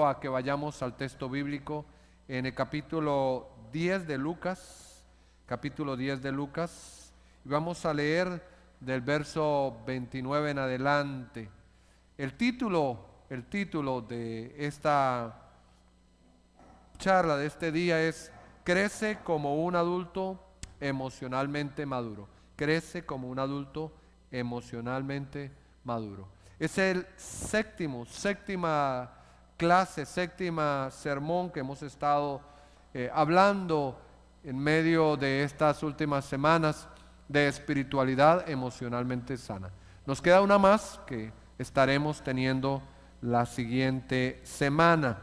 a que vayamos al texto bíblico en el capítulo 10 de Lucas, y vamos a leer del verso 29 en adelante. El título de esta charla de este día es Crece como un adulto emocionalmente maduro. Crece como un adulto emocionalmente maduro. Es el séptimo sermón que hemos estado hablando en medio de estas últimas semanas de espiritualidad emocionalmente sana. Nos queda una más que estaremos teniendo la siguiente semana.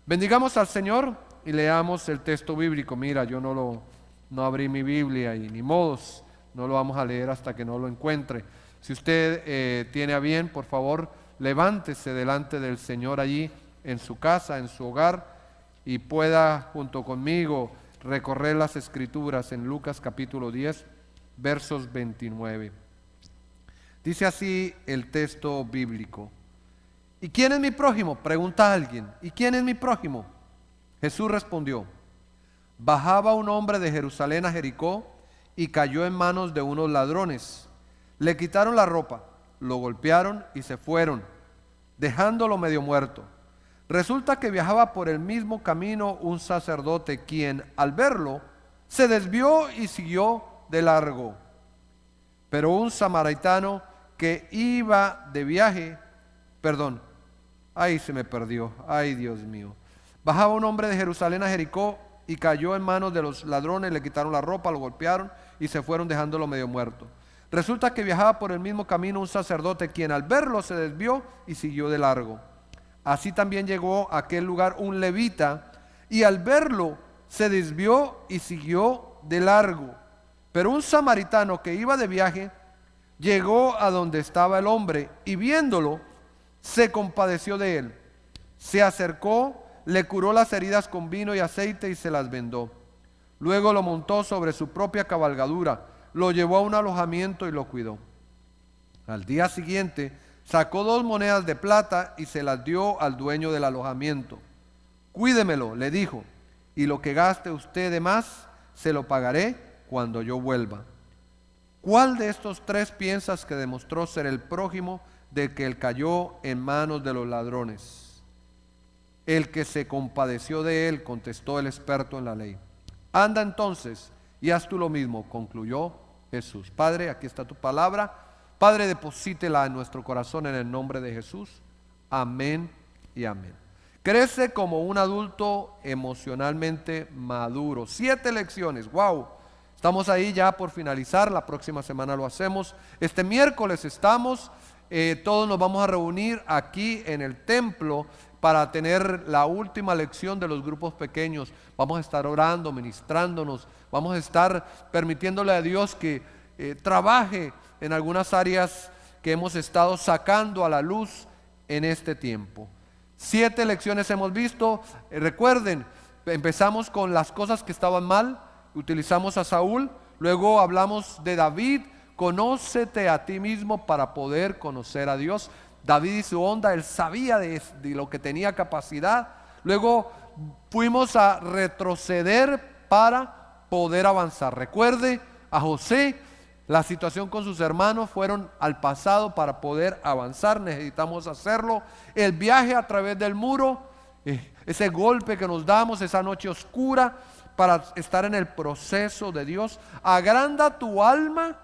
Bendigamos al Señor y leamos el texto bíblico. Mira, yo no abrí mi Biblia y ni modos, no lo vamos a leer hasta que no lo encuentre. Si usted tiene a bien, por favor, levántese delante del Señor allí en su casa, en su hogar, y pueda junto conmigo recorrer las Escrituras en Lucas capítulo 10, versos 29. Dice así el texto bíblico. ¿Y quién es mi prójimo?, pregunta alguien. ¿Y quién es mi prójimo? Jesús respondió: bajaba un hombre de Jerusalén a Jericó y cayó en manos de unos ladrones. Le quitaron la ropa, lo golpearon y se fueron, dejándolo medio muerto. Resulta que viajaba por el mismo camino un sacerdote, quien al verlo se desvió y siguió de largo. Pero un samaritano que iba de viaje, ahí se me perdió, ay Dios mío. Bajaba un hombre de Jerusalén a Jericó y cayó en manos de los ladrones, le quitaron la ropa, lo golpearon y se fueron dejándolo medio muerto. Resulta que viajaba por el mismo camino un sacerdote, quien al verlo se desvió y siguió de largo. Así también llegó a aquel lugar un levita y al verlo se desvió y siguió de largo. Pero un samaritano que iba de viaje llegó a donde estaba el hombre y viéndolo se compadeció de él. Se acercó, le curó las heridas con vino y aceite y se las vendó. Luego lo montó sobre su propia cabalgadura, lo llevó a un alojamiento y lo cuidó. Al día siguiente sacó 2 monedas de plata y se las dio al dueño del alojamiento. Cuídemelo, le dijo, y lo que gaste usted de más se lo pagaré cuando yo vuelva. ¿Cuál de estos 3 piensas que demostró ser el prójimo de que él cayó en manos de los ladrones? El que se compadeció de él, contestó el experto en la ley. Anda entonces y haz tú lo mismo, concluyó Jesús. Padre, aquí está tu palabra. Padre, deposítela en nuestro corazón en el nombre de Jesús. Amén y amén. Crece como un adulto emocionalmente maduro. 7 lecciones, wow. Estamos ahí ya por finalizar, la próxima semana lo hacemos. Este miércoles todos nos vamos a reunir aquí en el templo para tener la última lección de los grupos pequeños. Vamos a estar orando, ministrándonos, vamos a estar permitiéndole a Dios que trabaje en algunas áreas que hemos estado sacando a la luz en este tiempo. 7 lecciones hemos visto. Recuerden, empezamos con las cosas que estaban mal, utilizamos a Saúl, luego hablamos de David. Conócete a ti mismo para poder conocer a Dios. David y su onda, él sabía de lo que tenía capacidad. Luego fuimos a retroceder para poder avanzar. Recuerde a José, la situación con sus hermanos fueron al pasado para poder avanzar, necesitamos hacerlo. El viaje a través del muro, ese golpe que nos damos, esa noche oscura, para estar en el proceso de Dios. Agranda tu alma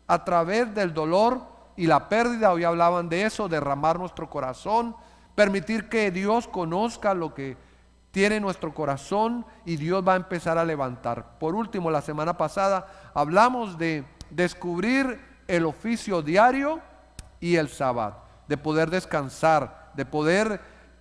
a través del dolor y la pérdida. Hoy hablaban de eso, derramar nuestro corazón, permitir que Dios conozca lo que tiene nuestro corazón y Dios va a empezar a levantar. Por último, la semana pasada hablamos de descubrir el oficio diario y el sábado, de poder descansar, de poder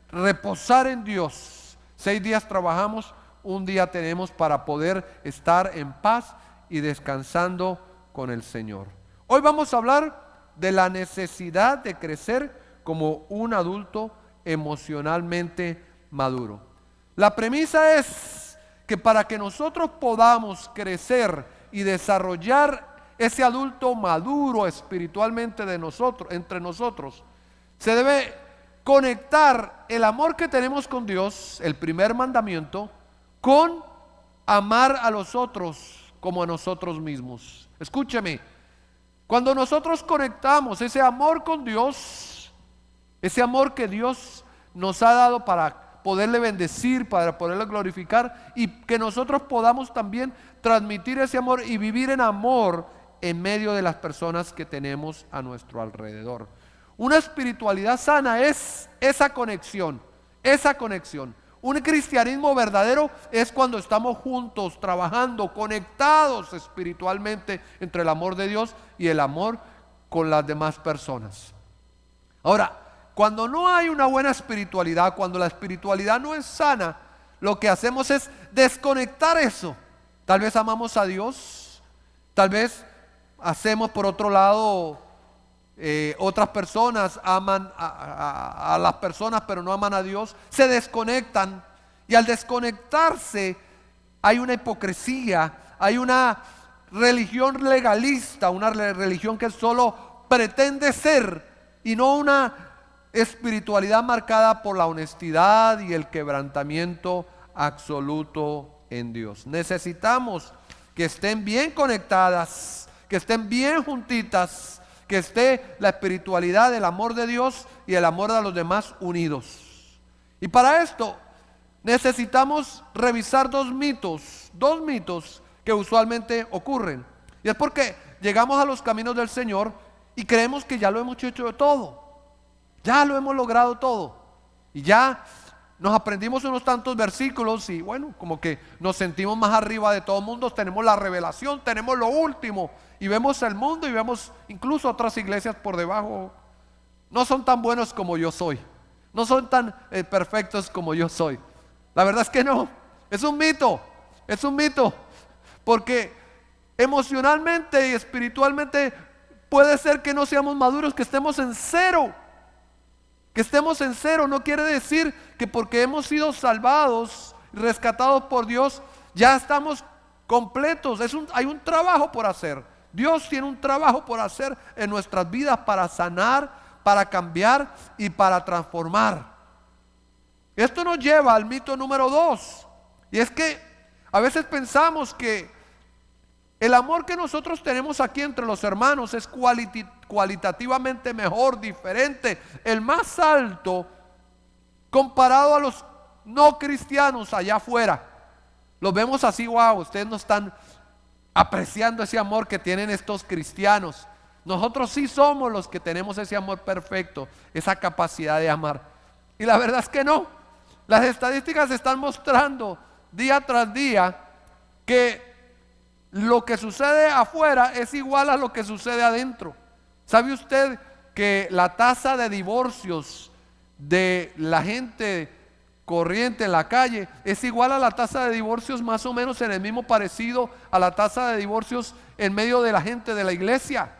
reposar en Dios. 6 días trabajamos, un día tenemos para poder estar en paz y descansando con el Señor. Hoy vamos a hablar de la necesidad de crecer como un adulto emocionalmente maduro. La premisa es que para que nosotros podamos crecer y desarrollar ese adulto maduro espiritualmente entre nosotros, se debe conectar el amor que tenemos con Dios, el primer mandamiento, con amar a los otros como a nosotros mismos. Escúcheme, cuando nosotros conectamos ese amor con Dios, ese amor que Dios nos ha dado para poderle bendecir, para poderle glorificar, y que nosotros podamos también transmitir ese amor y vivir en amor en medio de las personas que tenemos a nuestro alrededor. Una espiritualidad sana es esa conexión, esa conexión. Un cristianismo verdadero es cuando estamos juntos, trabajando, conectados espiritualmente entre el amor de Dios y el amor con las demás personas. Ahora, cuando no hay una buena espiritualidad, cuando la espiritualidad no es sana, lo que hacemos es desconectar eso. Tal vez amamos a Dios, tal vez hacemos por otro lado, otras personas aman a las personas pero no aman a Dios, se desconectan, y al desconectarse hay una hipocresía, hay una religión legalista, una religión que solo pretende ser y no una espiritualidad marcada por la honestidad y el quebrantamiento absoluto en Dios. Necesitamos que estén bien conectadas, que estén bien juntitas, que esté la espiritualidad, el amor de Dios y el amor a los demás unidos. Y para esto necesitamos revisar dos mitos que usualmente ocurren. Y es porque llegamos a los caminos del Señor y creemos que ya lo hemos hecho todo, ya lo hemos logrado todo, y ya nos aprendimos unos tantos versículos y bueno, como que nos sentimos más arriba de todo el mundo, tenemos la revelación, tenemos lo último, y vemos el mundo y vemos incluso otras iglesias por debajo. No son tan buenos como yo soy, no son tan perfectos como yo soy. La verdad es que no, es un mito, porque emocionalmente y espiritualmente puede ser que no seamos maduros, que estemos en cero. Que estemos en cero no quiere decir que porque hemos sido salvados, rescatados por Dios, ya estamos completos. Hay un trabajo por hacer. Dios tiene un trabajo por hacer en nuestras vidas para sanar, para cambiar y para transformar. Esto nos lleva al mito número 2. Y es que a veces pensamos que el amor que nosotros tenemos aquí entre los hermanos es cualitativamente mejor, diferente, el más alto comparado a los no cristianos allá afuera. Los vemos así, wow, ustedes no están apreciando ese amor que tienen estos cristianos. Nosotros sí somos los que tenemos ese amor perfecto, esa capacidad de amar. Y la verdad es que no. Las estadísticas están mostrando día tras día que lo que sucede afuera es igual a lo que sucede adentro. ¿Sabe usted que la tasa de divorcios de la gente corriente en la calle es igual a la tasa de divorcios más o menos en el mismo parecido a la tasa de divorcios en medio de la gente de la iglesia?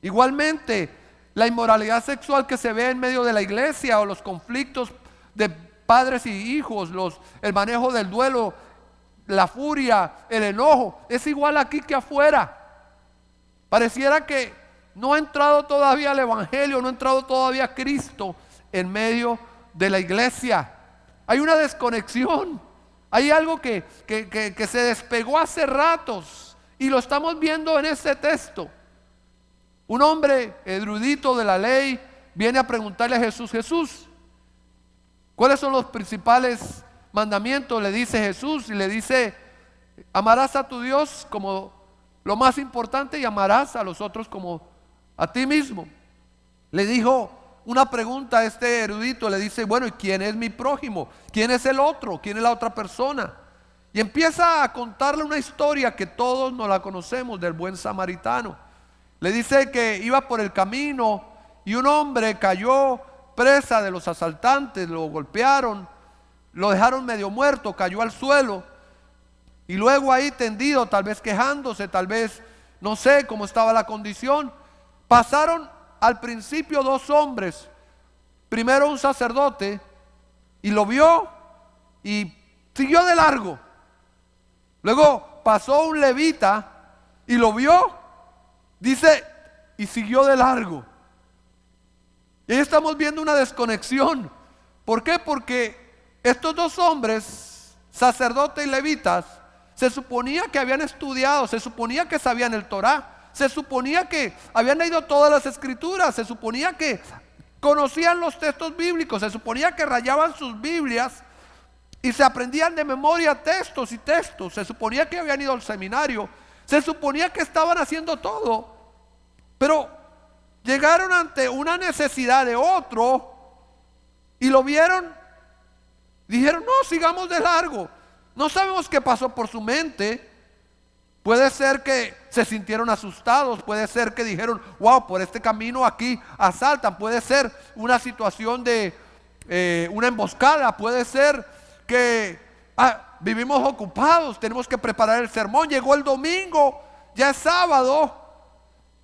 Igualmente, la inmoralidad sexual que se ve en medio de la iglesia, o los conflictos de padres y hijos, el manejo del duelo, la furia, el enojo, es igual aquí que afuera. Pareciera que no ha entrado todavía el evangelio, no ha entrado todavía Cristo en medio de la iglesia. Hay una desconexión, hay algo que se despegó hace ratos, y lo estamos viendo en este texto. Un hombre erudito de la ley viene a preguntarle a Jesús: Jesús, ¿cuáles son los principales mandamientos? Le dice Jesús, y le dice: amarás a tu Dios como lo más importante y amarás a los otros como a ti mismo. Le dijo una pregunta a este erudito, le dice: bueno, ¿y quién es mi prójimo? ¿Quién es el otro? ¿Quién es la otra persona? Y empieza a contarle una historia que todos nos la conocemos, del buen samaritano. Le dice que iba por el camino y un hombre cayó presa de los asaltantes, lo golpearon, lo dejaron medio muerto, cayó al suelo, y luego ahí tendido, tal vez quejándose, tal vez no sé cómo estaba la condición. Pasaron al principio dos hombres, primero un sacerdote, y lo vio y siguió de largo. Luego pasó un levita y lo vio, dice, y siguió de largo. Y ahí estamos viendo una desconexión. ¿Por qué? Porque estos dos hombres, sacerdotes y levitas, se suponía que habían estudiado, se suponía que sabían el Torá, se suponía que habían leído todas las escrituras, se suponía que conocían los textos bíblicos, se suponía que rayaban sus Biblias y se aprendían de memoria textos y textos, se suponía que habían ido al seminario, se suponía que estaban haciendo todo, pero llegaron ante una necesidad de otro y lo vieron, dijeron: no, sigamos de largo. No sabemos qué pasó por su mente. Puede ser que se sintieron asustados, puede ser que dijeron: wow, por este camino aquí asaltan, puede ser una situación de una emboscada, puede ser que vivimos ocupados, tenemos que preparar el sermón, llegó el domingo, ya es sábado,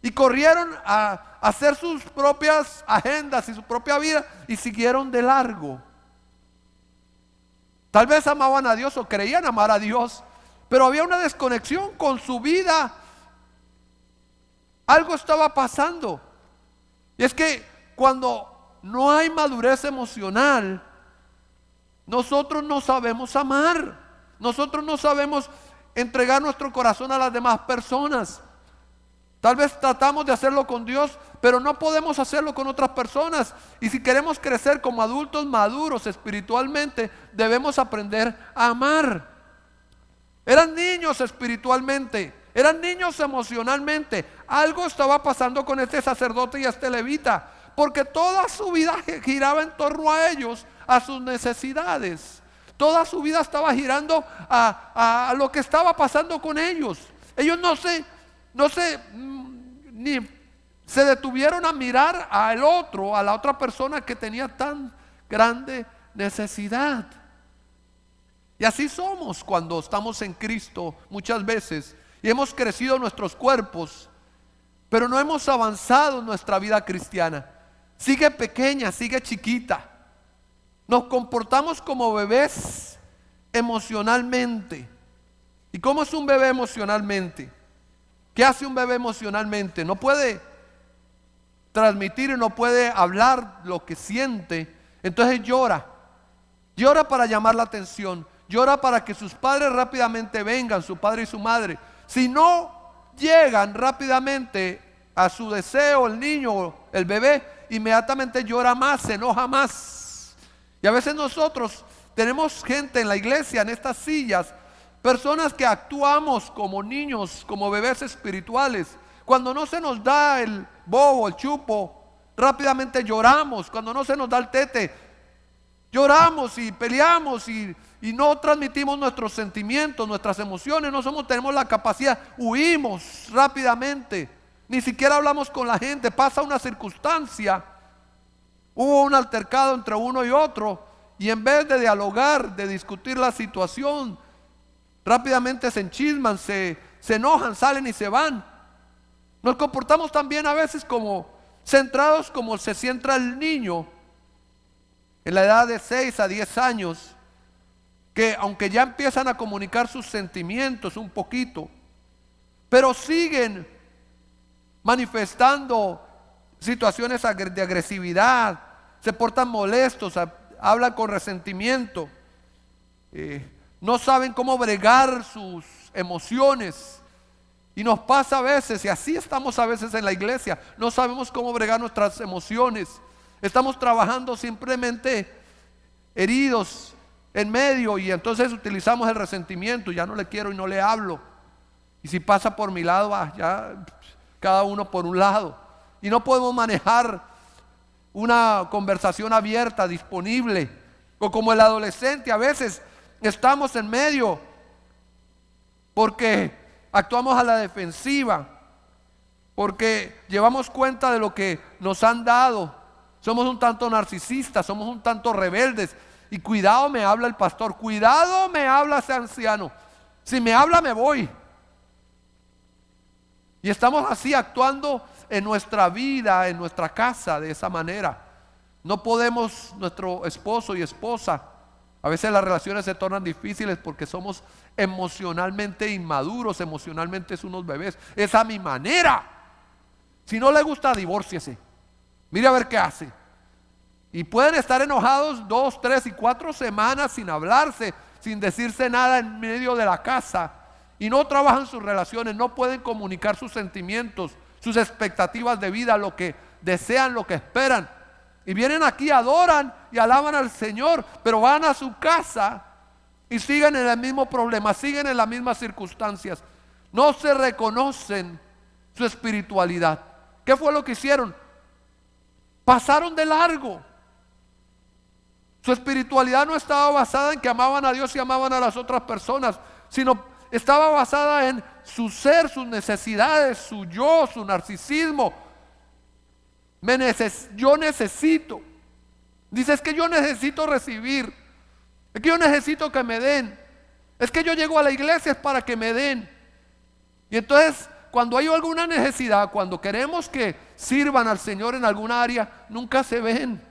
y corrieron a hacer sus propias agendas y su propia vida y siguieron de largo. Tal vez amaban a Dios o creían amar a Dios, pero había una desconexión con su vida. Algo estaba pasando. Y es que cuando no hay madurez emocional, nosotros no sabemos amar. Nosotros no sabemos entregar nuestro corazón a las demás personas. Tal vez tratamos de hacerlo con Dios, pero no podemos hacerlo con otras personas. Y si queremos crecer como adultos maduros espiritualmente, debemos aprender a amar. Eran niños espiritualmente, eran niños emocionalmente. Algo estaba pasando con este sacerdote y este levita, porque toda su vida giraba en torno a ellos, a sus necesidades. Toda su vida estaba girando a lo que estaba pasando con ellos. Ellos ni se detuvieron a mirar al otro, a la otra persona que tenía tan grande necesidad. Y así somos cuando estamos en Cristo muchas veces y hemos crecido nuestros cuerpos, pero no hemos avanzado en nuestra vida cristiana. Sigue pequeña, sigue chiquita. Nos comportamos como bebés emocionalmente. ¿Y cómo es un bebé emocionalmente? ¿Qué hace un bebé emocionalmente? No puede transmitir y no puede hablar lo que siente. Entonces llora. Llora para llamar la atención. Llora para que sus padres rápidamente vengan, su padre y su madre. Si no llegan rápidamente a su deseo, el niño, el bebé, inmediatamente llora más, se enoja más. Y a veces nosotros tenemos gente en la iglesia, en estas sillas, personas que actuamos como niños, como bebés espirituales. Cuando no se nos da el bobo, el chupo, rápidamente lloramos. Cuando no se nos da el tete, lloramos y peleamos y no transmitimos nuestros sentimientos, nuestras emociones. Tenemos la capacidad, huimos rápidamente. Ni siquiera hablamos con la gente. Pasa una circunstancia, hubo un altercado entre uno y otro, y en vez de dialogar, de discutir la situación, rápidamente se enchisman, se enojan, salen y se van. Nos comportamos también a veces como centrados, como se centra el niño en la edad de 6 a 10 años, que aunque ya empiezan a comunicar sus sentimientos un poquito, pero siguen manifestando situaciones de agresividad, se portan molestos, hablan con resentimiento, no saben cómo bregar sus emociones. Y nos pasa a veces, y así estamos a veces en la iglesia, no sabemos cómo bregar nuestras emociones. Estamos trabajando simplemente heridos en medio, y entonces utilizamos el resentimiento. Ya no le quiero y no le hablo. Y si pasa por mi lado, ya cada uno por un lado. Y no podemos manejar una conversación abierta, disponible. O como el adolescente, a veces estamos en medio porque actuamos a la defensiva, porque llevamos cuenta de lo que nos han dado. Somos un tanto narcisistas, somos un tanto rebeldes. Y cuidado me habla el pastor, cuidado me habla ese anciano. Si me habla me voy. Y estamos así actuando en nuestra vida, en nuestra casa, de esa manera. No podemos, nuestro esposo y esposa, a veces las relaciones se tornan difíciles porque somos emocionalmente inmaduros, emocionalmente es unos bebés. Es a mi manera. Si no le gusta, divórciese. Mire a ver qué hace. Y pueden estar enojados 2, 3 y 4 semanas sin hablarse, sin decirse nada en medio de la casa. Y no trabajan sus relaciones, no pueden comunicar sus sentimientos, sus expectativas de vida, lo que desean, lo que esperan. Y vienen aquí, adoran y alaban al Señor, pero van a su casa y siguen en el mismo problema, siguen en las mismas circunstancias. No se reconocen su espiritualidad. ¿Qué fue lo que hicieron? Pasaron de largo. Su espiritualidad no estaba basada en que amaban a Dios y amaban a las otras personas, sino estaba basada en su ser, sus necesidades, su yo, su narcisismo. Yo necesito. Dice, es que yo necesito recibir. Es que yo necesito que me den. Es que yo llego a la iglesia es para que me den. Y entonces, cuando hay alguna necesidad, cuando queremos que sirvan al Señor en alguna área, nunca se ven.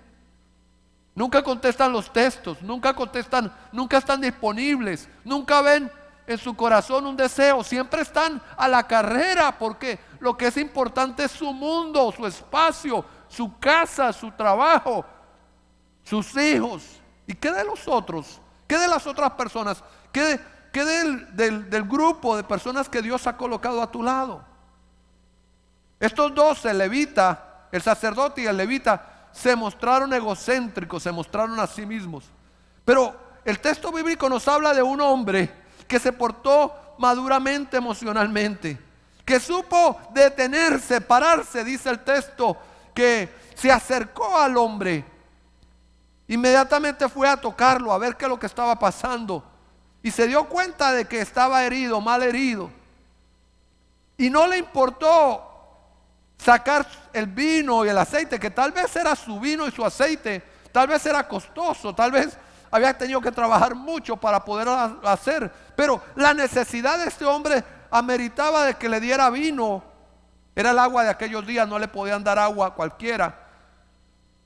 Nunca contestan los textos, nunca contestan, nunca están disponibles, nunca ven en su corazón un deseo, siempre están a la carrera, porque lo que es importante es su mundo, su espacio, su casa, su trabajo, sus hijos. ¿Y qué de los otros? ¿Qué de las otras personas? ¿Qué del grupo de personas que Dios ha colocado a tu lado? Estos dos, el levita, el sacerdote y el levita, se mostraron egocéntricos, se mostraron a sí mismos. Pero el texto bíblico nos habla de un hombre que se portó maduramente emocionalmente, que supo detenerse, pararse, dice el texto, que se acercó al hombre. Inmediatamente fue a tocarlo, a ver qué es lo que estaba pasando. Y se dio cuenta de que estaba herido, mal herido. Y no le importó sacar el vino y el aceite, que tal vez era su vino y su aceite, tal vez era costoso, tal vez había tenido que trabajar mucho para poder hacer, pero la necesidad de este hombre ameritaba de que le diera vino. Era el agua de aquellos días, no le podían dar agua a cualquiera.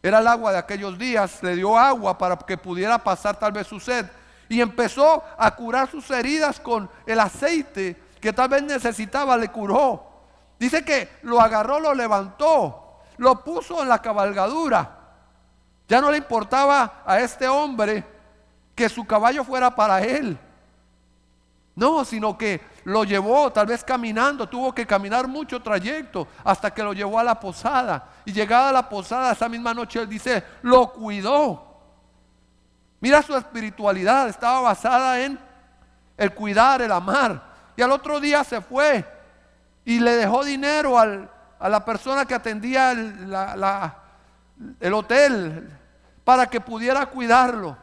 Era el agua de aquellos días, le dio agua para que pudiera pasar tal vez su sed. Y empezó a curar sus heridas con el aceite que tal vez necesitaba, le curó. Dice que lo agarró, lo levantó, lo puso en la cabalgadura. Ya no le importaba a este hombre que su caballo fuera para él. No, sino que lo llevó, tal vez caminando, tuvo que caminar mucho trayecto hasta que lo llevó a la posada. Y llegada a la posada esa misma noche, él dice, lo cuidó. Mira, su espiritualidad estaba basada en el cuidar, el amar. Y al otro día se fue y le dejó dinero a la persona que atendía el hotel para que pudiera cuidarlo.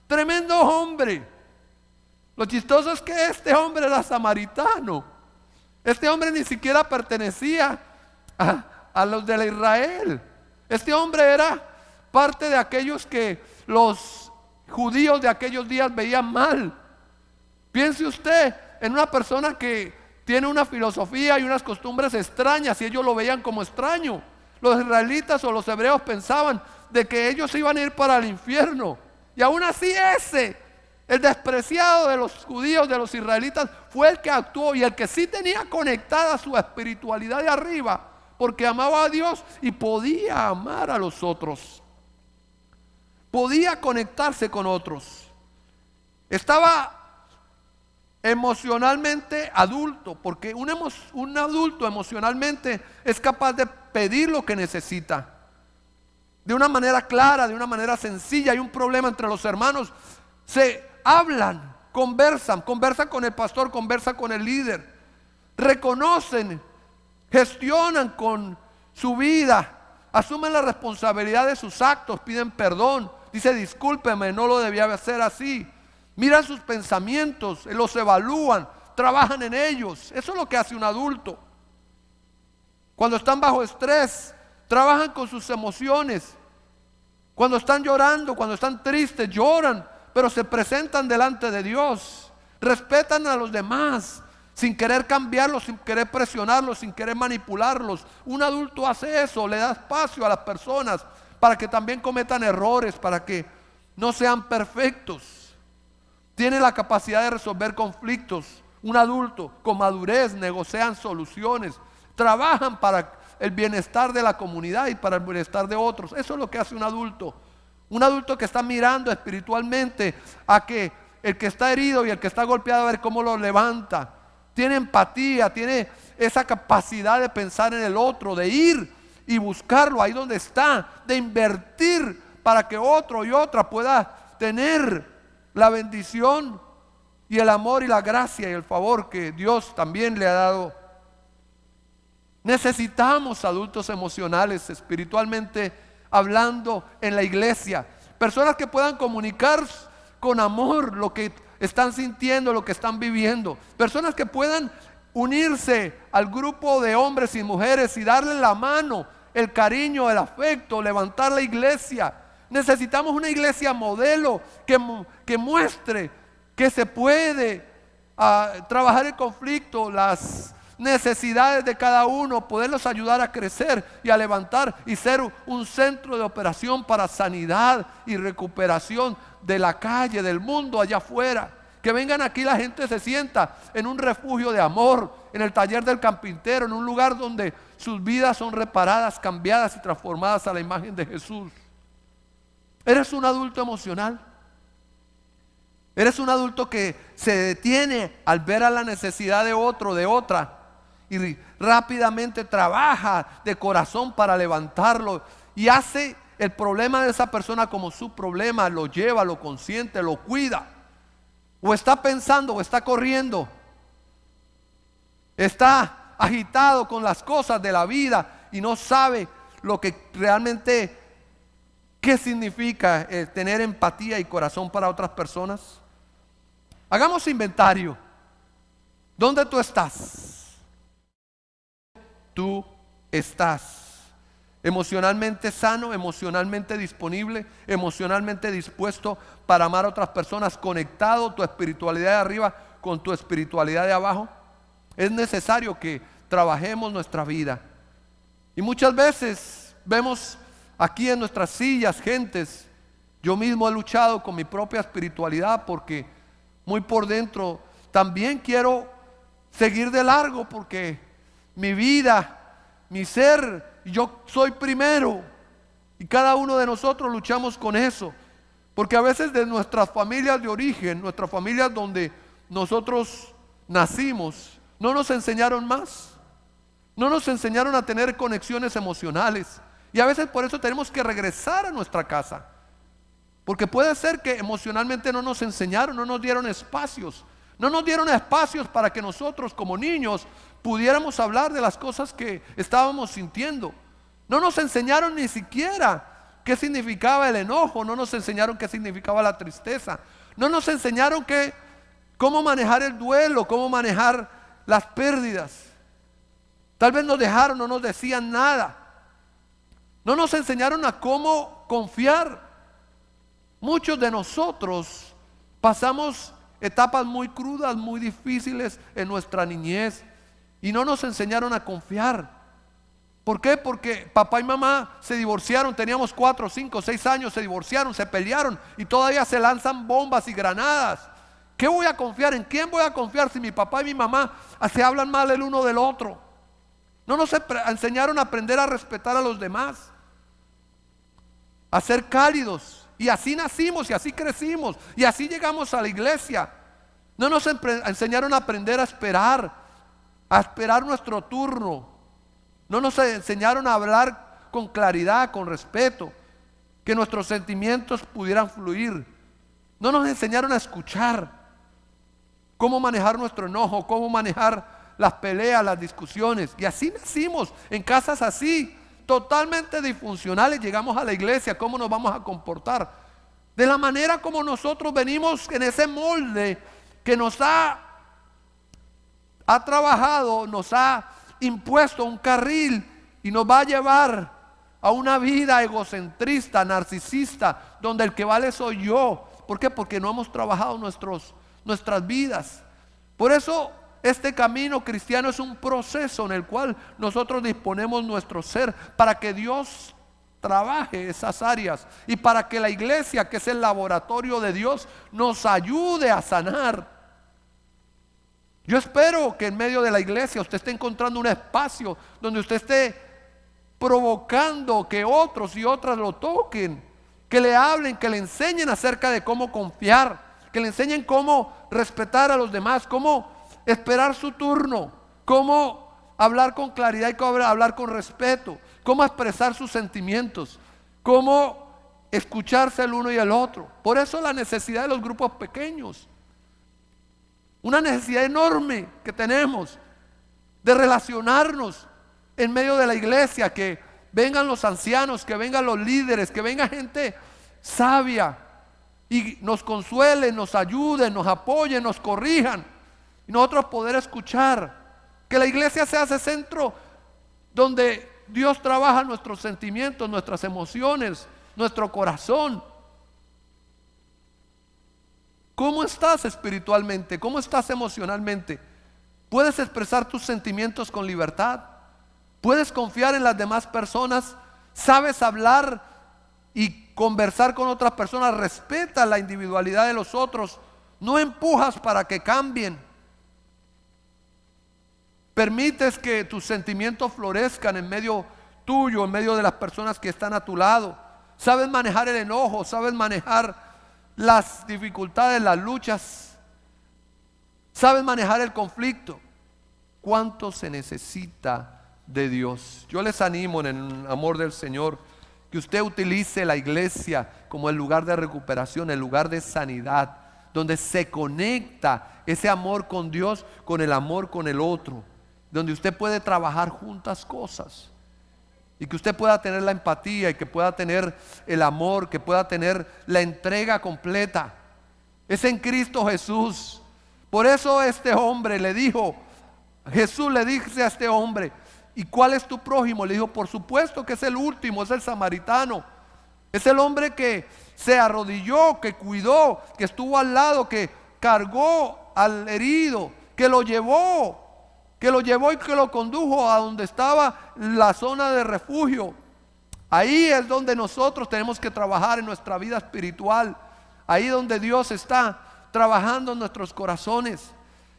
Tremendo hombre. Lo chistoso es que este hombre era samaritano. Este hombre ni siquiera pertenecía a los de Israel. Este hombre era parte de aquellos que los judíos de aquellos días veían mal. Piense usted en una persona que tiene una filosofía y unas costumbres extrañas y ellos lo veían como extraño. Los israelitas o los hebreos pensaban de que ellos iban a ir para el infierno. Y aún así el despreciado de los judíos, de los israelitas, fue el que actuó y el que sí tenía conectada su espiritualidad de arriba, porque amaba a Dios y podía amar a los otros. Podía conectarse con otros. Estaba emocionalmente adulto, porque un adulto emocionalmente es capaz de pedir lo que necesita de una manera clara, de una manera sencilla. Hay un problema entre los hermanos, se hablan, conversan con el pastor, conversan con el líder, reconocen, gestionan con su vida, asumen la responsabilidad de sus actos, piden perdón, dice discúlpeme, no lo debía hacer así. Miran sus pensamientos, los evalúan, trabajan en ellos. Eso es lo que hace un adulto. Cuando están bajo estrés, trabajan con sus emociones. Cuando están llorando, cuando están tristes, lloran, pero se presentan delante de Dios. Respetan a los demás, sin querer cambiarlos, sin querer presionarlos, sin querer manipularlos. Un adulto hace eso, le da espacio a las personas para que también cometan errores, para que no sean perfectos. Tiene la capacidad de resolver conflictos. Un adulto con madurez negocian soluciones, trabajan para el bienestar de la comunidad y para el bienestar de otros. Eso es lo que hace un adulto. Un adulto que está mirando espiritualmente a que el que está herido y el que está golpeado, a ver cómo lo levanta. Tiene empatía, tiene esa capacidad de pensar en el otro, de ir y buscarlo ahí donde está, de invertir para que otro y otra pueda tener la bendición y el amor y la gracia y el favor que Dios también le ha dado. Necesitamos adultos emocionales, espiritualmente hablando en la iglesia. Personas que puedan comunicar con amor lo que están sintiendo, lo que están viviendo. Personas que puedan unirse al grupo de hombres y mujeres y darle la mano, el cariño, el afecto, levantar la iglesia. Necesitamos una iglesia modelo que muestre que se puede trabajar el conflicto, las necesidades de cada uno, poderlos ayudar a crecer y a levantar y ser un centro de operación para sanidad y recuperación de la calle, del mundo allá afuera. Que vengan aquí, la gente se sienta en un refugio de amor, en el taller del carpintero, en un lugar donde sus vidas son reparadas, cambiadas y transformadas a la imagen de Jesús. ¿Eres un adulto emocional? ¿Eres un adulto que se detiene al ver a la necesidad de otro, de otra, y rápidamente trabaja de corazón para levantarlo y hace el problema de esa persona como su problema, lo lleva, lo consiente, lo cuida? ¿O está pensando o está corriendo? Está agitado con las cosas de la vida y no sabe lo que realmente, qué significa tener empatía y corazón para otras personas. Hagamos inventario. ¿Dónde tú estás? Tú estás emocionalmente sano, emocionalmente disponible, emocionalmente dispuesto para amar a otras personas, conectado tu espiritualidad de arriba con tu espiritualidad de abajo. Es necesario que trabajemos nuestra vida. Y muchas veces vemos aquí en nuestras sillas gentes, yo mismo he luchado con mi propia espiritualidad porque muy por dentro también quiero seguir de largo porque mi vida, mi ser, yo soy primero. Y cada uno de nosotros luchamos con eso. Porque a veces de nuestras familias de origen, nuestras familias donde nosotros nacimos, no nos enseñaron más. No nos enseñaron a tener conexiones emocionales. Y a veces por eso tenemos que regresar a nuestra casa. Porque puede ser que emocionalmente no nos enseñaron, no nos dieron espacios. No nos dieron espacios para que nosotros como niños pudiéramos hablar de las cosas que estábamos sintiendo. No nos enseñaron ni siquiera qué significaba el enojo, no nos enseñaron qué significaba la tristeza, no nos enseñaron cómo manejar el duelo, cómo manejar las pérdidas. Tal vez nos dejaron, no nos decían nada. No nos enseñaron a cómo confiar. Muchos de nosotros pasamos etapas muy crudas, muy difíciles en nuestra niñez y no nos enseñaron a confiar. ¿Por qué? Porque papá y mamá se divorciaron, teníamos 4, 5, 6 años, se divorciaron, se pelearon y todavía se lanzan bombas y granadas. ¿Qué voy a confiar? ¿En quién voy a confiar si mi papá y mi mamá se hablan mal el uno del otro? No nos enseñaron a aprender a respetar a los demás, a ser cálidos. Y así nacimos y así crecimos y así llegamos a la iglesia. No nos enseñaron a aprender a esperar nuestro turno. No nos enseñaron a hablar con claridad, con respeto, que nuestros sentimientos pudieran fluir. No nos enseñaron a escuchar cómo manejar nuestro enojo, cómo manejar las peleas, las discusiones. Y así nacimos, en casas así, totalmente disfuncionales. Llegamos a la iglesia, ¿cómo nos vamos a comportar? De la manera como nosotros venimos en ese molde que nos ha trabajado, nos ha impuesto un carril y nos va a llevar a una vida egocentrista, narcisista, donde el que vale soy yo. ¿Por qué? Porque no hemos trabajado nuestras vidas. Por eso este camino cristiano es un proceso en el cual nosotros disponemos nuestro ser para que Dios trabaje esas áreas y para que la iglesia, que es el laboratorio de Dios, nos ayude a sanar. Yo espero que en medio de la iglesia usted esté encontrando un espacio donde usted esté provocando que otros y otras lo toquen que le hablen, que le enseñen acerca de cómo confiar, que le enseñen cómo respetar a los demás, cómo esperar su turno, cómo hablar con claridad y cómo hablar con respeto, cómo expresar sus sentimientos, cómo escucharse el uno y el otro. Por eso la necesidad de los grupos pequeños, una necesidad enorme que tenemos de relacionarnos en medio de la iglesia, que vengan los ancianos, que vengan los líderes, que venga gente sabia y nos consuelen, nos ayuden, nos apoyen, nos corrijan, y nosotros poder escuchar. Que la iglesia sea ese centro donde Dios trabaja nuestros sentimientos, nuestras emociones, nuestro corazón. ¿Cómo estás espiritualmente? ¿Cómo estás emocionalmente? ¿Puedes expresar tus sentimientos con libertad? ¿Puedes confiar en las demás personas? ¿Sabes hablar y conversar con otras personas? ¿Respetas la individualidad de los otros? ¿No empujas para que cambien? ¿Permites que tus sentimientos florezcan en medio tuyo, en medio de las personas que están a tu lado? ¿Sabes manejar el enojo? ¿Sabes manejar las dificultades, las luchas? ¿Sabes manejar el conflicto? ¿Cuánto se necesita de Dios? Yo les animo en el amor del Señor que usted utilice la iglesia como el lugar de recuperación, el lugar de sanidad, donde se conecta ese amor con Dios con el amor con el otro, donde usted puede trabajar juntas cosas y que usted pueda tener la empatía y que pueda tener el amor, que pueda tener la entrega completa. Es en Cristo Jesús. Por eso este hombre le dijo, Jesús le dice a este hombre: ¿y cuál es tu prójimo? Le dijo: por supuesto que es el último, es el samaritano. Es el hombre que se arrodilló, que cuidó, que estuvo al lado, que cargó al herido, que lo llevó y que lo condujo a donde estaba la zona de refugio. Ahí es donde nosotros tenemos que trabajar en nuestra vida espiritual. Ahí donde Dios está trabajando en nuestros corazones.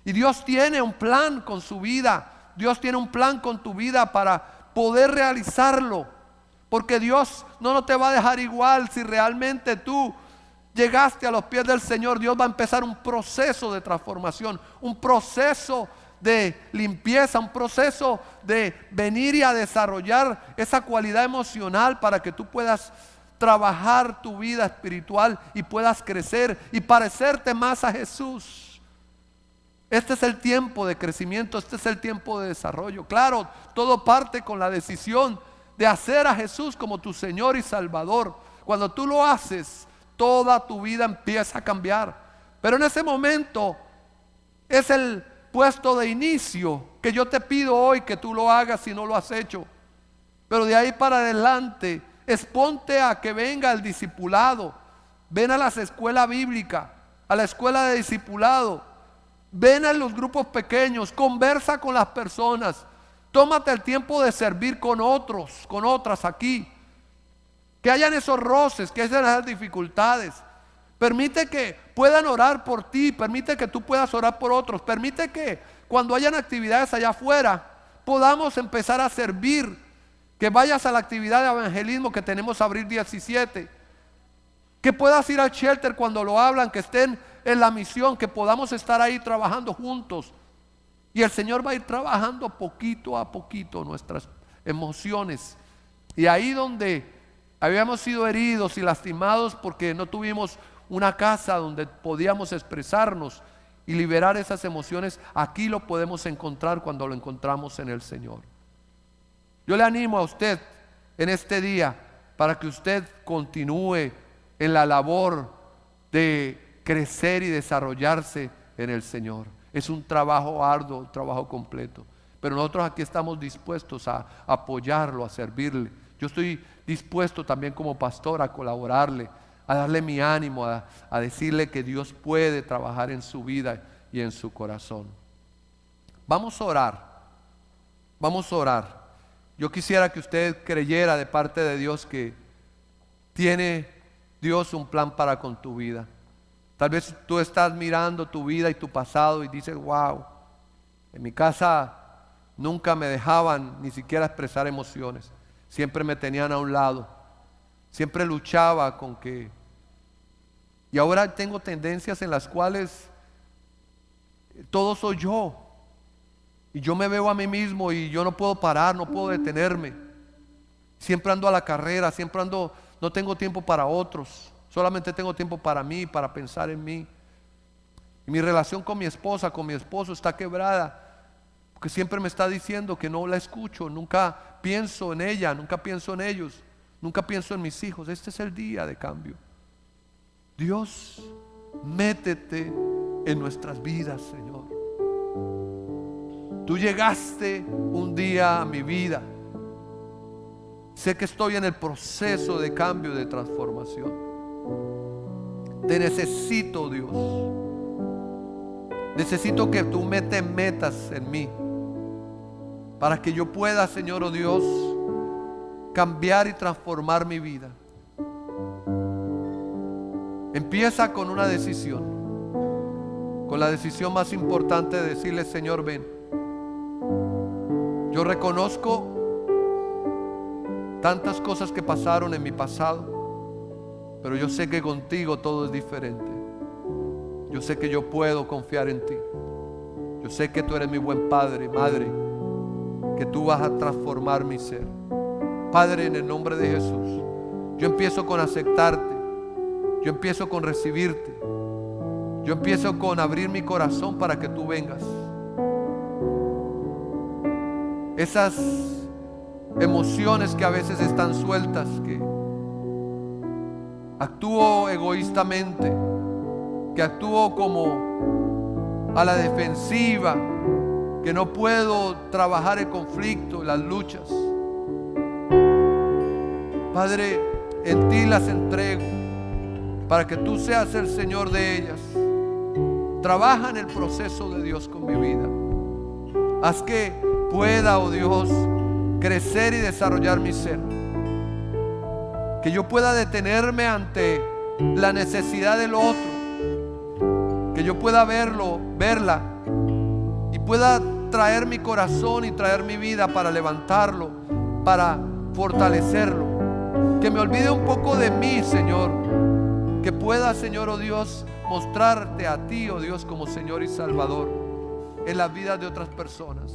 Y Dios tiene un plan con su vida. Dios tiene un plan con tu vida para poder realizarlo. Porque Dios no te va a dejar igual. Si realmente tú llegaste a los pies del Señor, Dios va a empezar un proceso de transformación, un proceso de limpieza, un proceso de venir y a desarrollar esa cualidad emocional para que tú puedas trabajar tu vida espiritual y puedas crecer y parecerte más a Jesús. Este es el tiempo de crecimiento, este es el tiempo de desarrollo. Claro, todo parte con la decisión de hacer a Jesús como tu Señor y Salvador. Cuando tú lo haces, toda tu vida empieza a cambiar. Pero en ese momento es el puesto de inicio que yo te pido hoy que tú lo hagas si no lo has hecho. Pero de ahí para adelante, exponte a que venga el discipulado. Ven a las escuelas bíblicas, a la escuela de discipulado. Ven a los grupos pequeños, conversa con las personas. Tómate el tiempo de servir con otros, con otras aquí. Que hayan esos roces, que hayan esas dificultades. Permite que puedan orar por ti, permite que tú puedas orar por otros, permite que cuando hayan actividades allá afuera podamos empezar a servir, que vayas a la actividad de evangelismo que tenemos abril 17, que puedas ir al shelter cuando lo hablan, que estén en la misión, que podamos estar ahí trabajando juntos. Y el Señor va a ir trabajando poquito a poquito nuestras emociones. Y ahí donde habíamos sido heridos y lastimados porque no tuvimos una casa donde podíamos expresarnos y liberar esas emociones, aquí lo podemos encontrar cuando lo encontramos en el Señor. Yo le animo a usted en este día para que usted continúe en la labor de crecer y desarrollarse en el Señor. Es un trabajo arduo, un trabajo completo, pero nosotros aquí estamos dispuestos a apoyarlo, a servirle. Yo estoy dispuesto también como pastor a colaborarle, a darle mi ánimo, a decirle que Dios puede trabajar en su vida y en su corazón. Vamos a orar, vamos a orar. Yo quisiera que usted creyera de parte de Dios que tiene Dios un plan para con tu vida. Tal vez tú estás mirando tu vida y tu pasado y dices: wow, en mi casa nunca me dejaban ni siquiera expresar emociones, siempre me tenían a un lado. Siempre luchaba con que... Y ahora tengo tendencias en las cuales todo soy yo. Y yo me veo a mí mismo y yo no puedo parar, no puedo detenerme. Siempre ando a la carrera, siempre ando, no tengo tiempo para otros. Solamente tengo tiempo para mí, para pensar en mí. Y mi relación con mi esposa, con mi esposo está quebrada. Porque siempre me está diciendo que no la escucho, nunca pienso en ella, nunca pienso en ellos, nunca pienso en mis hijos. Este es el día de cambio. Dios, métete en nuestras vidas, Señor. Tú llegaste un día a mi vida. Sé que estoy en el proceso de cambio, de transformación. Te necesito, Dios. Necesito que tú metas metas en mí, para que yo pueda, Señor, oh Dios, cambiar y transformar mi vida. Empieza con una decisión, con la decisión más importante de decirle: Señor, ven. Yo reconozco tantas cosas que pasaron en mi pasado, pero yo sé que contigo todo es diferente. Yo sé que yo puedo confiar en ti. Yo sé que tú eres mi buen padre, madre, que tú vas a transformar mi ser. Padre, en el nombre de Jesús, yo empiezo con aceptarte. Yo empiezo con recibirte. Yo empiezo con abrir mi corazón para que tú vengas. Esas emociones que a veces están sueltas, que actúo egoístamente, que actúo como a la defensiva, que no puedo trabajar el conflicto, las luchas. Padre, en ti las entrego para que tú seas el Señor de ellas. Trabaja en el proceso de Dios con mi vida. Haz que pueda, oh Dios, crecer y desarrollar mi ser. Que yo pueda detenerme ante la necesidad del otro. Que yo pueda verla y pueda traer mi corazón y traer mi vida para levantarlo, para fortalecerlo. Que me olvide un poco de mí, Señor. Que pueda, Señor, oh Dios, mostrarte a ti, oh Dios, como Señor y Salvador en las vidas de otras personas.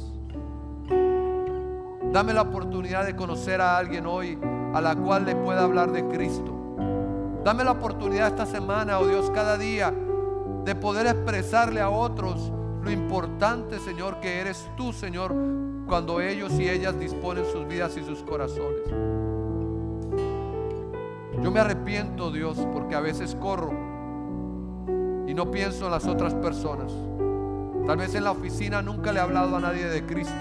Dame la oportunidad de conocer a alguien hoy a la cual le pueda hablar de Cristo. Dame la oportunidad esta semana, oh Dios, cada día de poder expresarle a otros lo importante, Señor, que eres tú, Señor, cuando ellos y ellas disponen sus vidas y sus corazones. Yo me arrepiento, Dios, porque a veces corro y no pienso en las otras personas. Tal vez en la oficina nunca le he hablado a nadie de Cristo.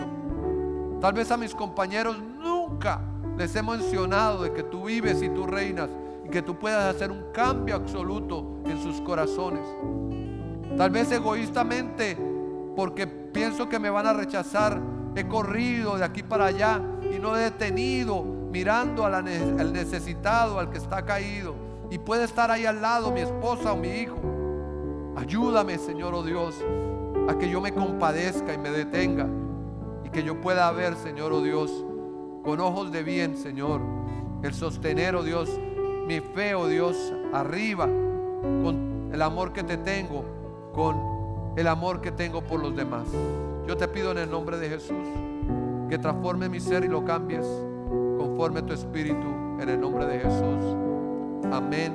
Tal vez a mis compañeros nunca les he mencionado de que tú vives y tú reinas y que tú puedas hacer un cambio absoluto en sus corazones. Tal vez egoístamente, porque pienso que me van a rechazar, he corrido de aquí para allá y no he detenido mirando al necesitado, al que está caído, y puede estar ahí al lado mi esposa o mi hijo. Ayúdame, Señor, oh Dios, a que yo me compadezca y me detenga, y que yo pueda ver, Señor, oh Dios, con ojos de bien, Señor, el sostener, oh Dios, mi fe, oh Dios, arriba, con el amor que te tengo, con el amor que tengo por los demás. Yo te pido en el nombre de Jesús que transforme mi ser y lo cambies conforme a tu espíritu, en el nombre de Jesús. Amén.